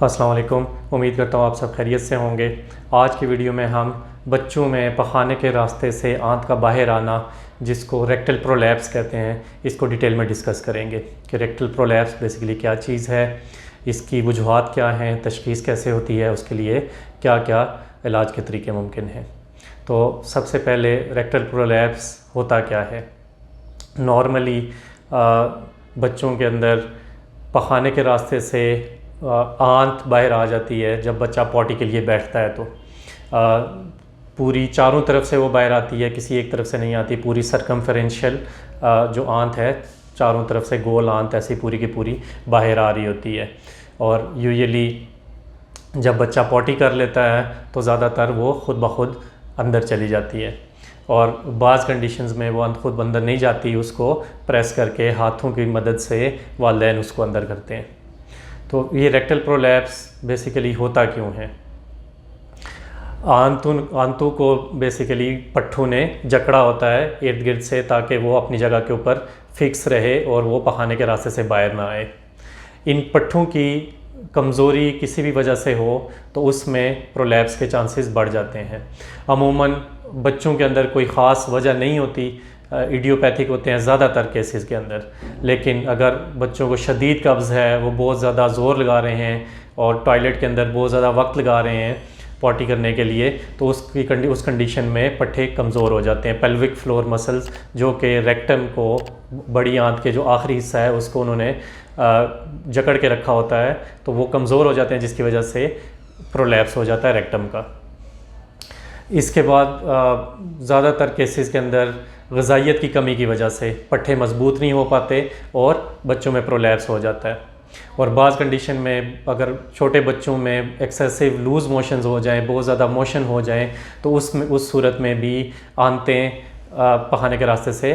अस्सलाम वालेकुम। उम्मीद करता हूँ आप सब खैरियत से होंगे। आज की वीडियो में हम बच्चों में पखाने के रास्ते से आंत का बाहर आना, जिसको रेक्टल प्रोलैप्स कहते हैं, इसको डिटेल में डिस्कस करेंगे कि रेक्टल प्रोलैप्स बेसिकली क्या चीज़ है, इसकी वजूहात क्या हैं, तशख़ीस कैसे होती है, उसके लिए क्या क्या इलाज के तरीके मुमकिन हैं। तो सबसे पहले रेक्टल प्रोलैप्स होता क्या है। नॉर्मली बच्चों के अंदर पखाने के रास्ते से आंत बाहर आ जाती है जब बच्चा पॉटी के लिए बैठता है। तो पूरी चारों तरफ से वो बाहर आती है, किसी एक तरफ से नहीं आती। पूरी सरकमफेरेंशियल जो आंत है, चारों तरफ से गोल आंत ऐसी पूरी की पूरी बाहर आ रही होती है। और यूजुअली जब बच्चा पॉटी कर लेता है तो ज़्यादातर वो ख़ुद ब खुद अंदर चली जाती है, और बाज़ कंडीशंस में वो खुद अंदर नहीं जाती, उसको प्रेस करके हाथों की मदद से वालिदैन उसको अंदर करते हैं। तो ये रेक्टल प्रोलैप्स बेसिकली होता क्यों है। आंतों को बेसिकली पट्ठों ने जकड़ा होता है इर्द गिर्द से, ताकि वो अपनी जगह के ऊपर फिक्स रहे और वो पखाने के रास्ते से बाहर ना आए। इन पट्ठों की कमज़ोरी किसी भी वजह से हो तो उसमें प्रोलैप्स के चांसेस बढ़ जाते हैं। अमूमन बच्चों के अंदर कोई ख़ास वजह नहीं होती, इडियोपैथिक होते हैं ज़्यादातर केसेस के अंदर। लेकिन अगर बच्चों को शदीद कब्ज़ है, वो बहुत ज़्यादा ज़ोर लगा रहे हैं और टॉयलेट के अंदर बहुत ज़्यादा वक्त लगा रहे हैं पॉटी करने के लिए, तो उस कंडीशन में पट्ठे कमज़ोर हो जाते हैं। पेल्विक फ्लोर मसल्स, जो कि रेक्टम को, बड़ी आंत के जो आखिरी हिस्सा है, उसको उन्होंने जकड़ के रखा होता है, तो वो कमज़ोर हो जाते हैं, जिसकी वजह से प्रोलैप्स हो जाता है रेक्टम का। इसके बाद ज़्यादातर केसेस के अंदर ग़िज़ाइयत की कमी की वजह से पट्ठे मजबूत नहीं हो पाते और बच्चों में प्रोलैप्स हो जाता है। और बाज़ कंडीशन में अगर छोटे बच्चों में एक्सेसिव लूज़ मोशंस हो जाएं, बहुत ज़्यादा मोशन हो जाएं, तो उस सूरत में भी आंतें पखाने के रास्ते से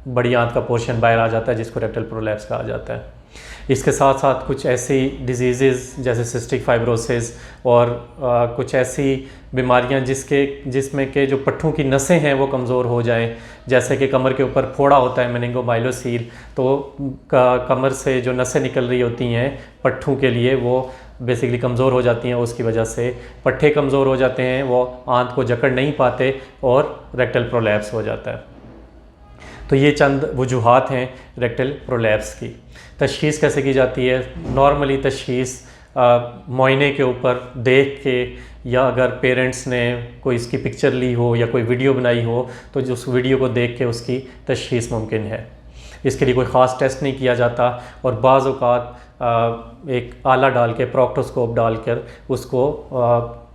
बड़ी आंत का पोर्शन बाहर आ जाता है, जिसको रेक्टल प्रोलैप्स कहा जाता है। इसके साथ साथ कुछ ऐसी डिजीज़ जैसे सिस्टिक फाइब्रोसिस और कुछ ऐसी बीमारियां जिसमें के जो पट्ठों की नसें हैं वो कमज़ोर हो जाएं, जैसे कि कमर के ऊपर फोड़ा होता है मेनिंगोमाइलोसील, तो कमर से जो नसें निकल रही होती हैं पट्ठों के लिए, वो बेसिकली कमज़ोर हो जाती हैं। उसकी वजह से पट्ठे कमज़ोर हो जाते हैं, वो आंत को जकड़ नहीं पाते और रेक्टल प्रोलैप्स हो जाता है। तो ये चंद वजूहात हैं रेक्टल प्रोलैप्स की। तशख़ीस कैसे की जाती है। नॉर्मली तशख़ीस मुआयने के ऊपर देख के, या अगर पेरेंट्स ने कोई इसकी पिक्चर ली हो या कोई वीडियो बनाई हो, तो जो उस वीडियो को देख के उसकी तशख़ीस मुमकिन है। इसके लिए कोई ख़ास टेस्ट नहीं किया जाता, और बाज़ औक़ात एक आला डाल के, प्रोक्टोस्कोप डालकर उसको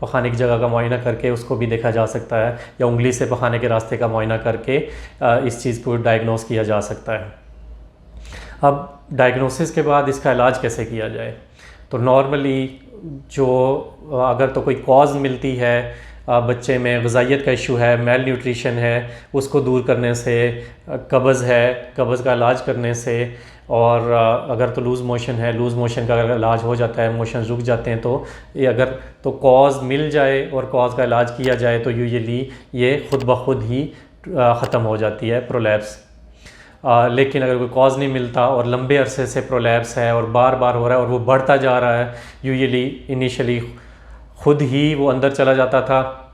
पखाने की जगह का मुआयना करके उसको भी देखा जा सकता है, या उंगली से पखाने के रास्ते का मुआयना करके इस चीज़ को डायग्नोस किया जा सकता है। अब डायग्नोसिस के बाद इसका इलाज कैसे किया जाए। तो नॉर्मली जो अगर तो कोई कॉज मिलती है, बच्चे में ग़िज़ाइयत का इशू है, मेल न्यूट्रिशन है, उसको दूर करने से, कब्ज़ है, कब्ज़ का इलाज करने से, और अगर तो लूज़ मोशन है, लूज़ मोशन का अगर इलाज हो जाता है, मोशन रुक जाते हैं, तो ये अगर तो कॉज मिल जाए और कॉज का इलाज किया जाए, तो यूजुअली ये ख़ुद ब खुद ही ख़त्म हो जाती है प्रोलैप्स। लेकिन अगर कोई कॉज नहीं मिलता और लंबे अरसे से प्रोलैप्स है और बार बार हो रहा है और वो बढ़ता जा रहा है, यूजुअली इनिशियली ख़ुद ही वो अंदर चला जाता था,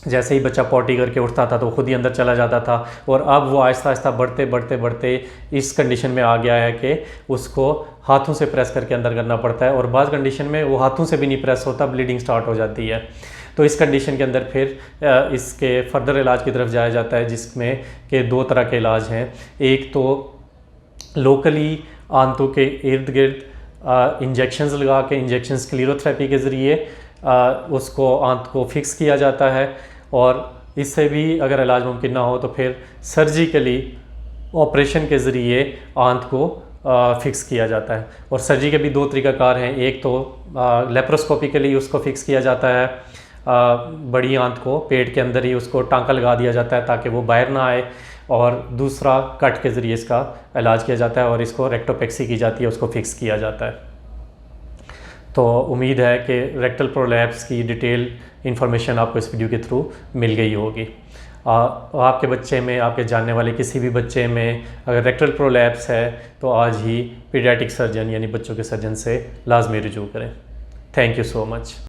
जैसे ही बच्चा पॉटी करके उठता था तो खुद ही अंदर चला जाता था, और अब वो आहिस्ता आहिस्ता बढ़ते इस कंडीशन में आ गया है कि उसको हाथों से प्रेस करके अंदर करना पड़ता है, और बाज़ कंडीशन में वो हाथों से भी नहीं प्रेस होता, ब्लीडिंग स्टार्ट हो जाती है। तो इस कंडीशन के अंदर फिर इसके फर्दर इलाज की तरफ जाया जाता है, जिसमें के दो तरह के इलाज हैं। एक तो लोकली आंतों के इर्द गिर्द इंजेक्शंस लगा के, इंजेक्शन स्क्लेरोथेरेपी के ज़रिए उसको आंत को फिक्स किया जाता है, और इससे भी अगर इलाज मुमकिन ना हो तो फिर सर्जिकली ऑपरेशन के ज़रिए आंत को फिक्स किया जाता है। और सर्जरी के भी दो तरीक़ाकार हैं। एक तो लेप्रोस्कोपिकली उसको फिक्स किया जाता है, बड़ी आंत को पेट के अंदर ही उसको टांका लगा दिया जाता है ताकि वो बाहर ना आए, और दूसरा कट के ज़रिए इसका इलाज किया जाता है और इसको रेक्टोपेक्सी की जाती है, उसको फिक्स किया जाता है। तो उम्मीद है कि रेक्टल प्रोलैप्स की डिटेल इन्फॉर्मेशन आपको इस वीडियो के थ्रू मिल गई होगी। आपके बच्चे में, आपके जानने वाले किसी भी बच्चे में अगर रेक्टल प्रोलैप्स है तो आज ही पीडियाट्रिक सर्जन यानी बच्चों के सर्जन से लाजमी रुजू करें। Thank you so much.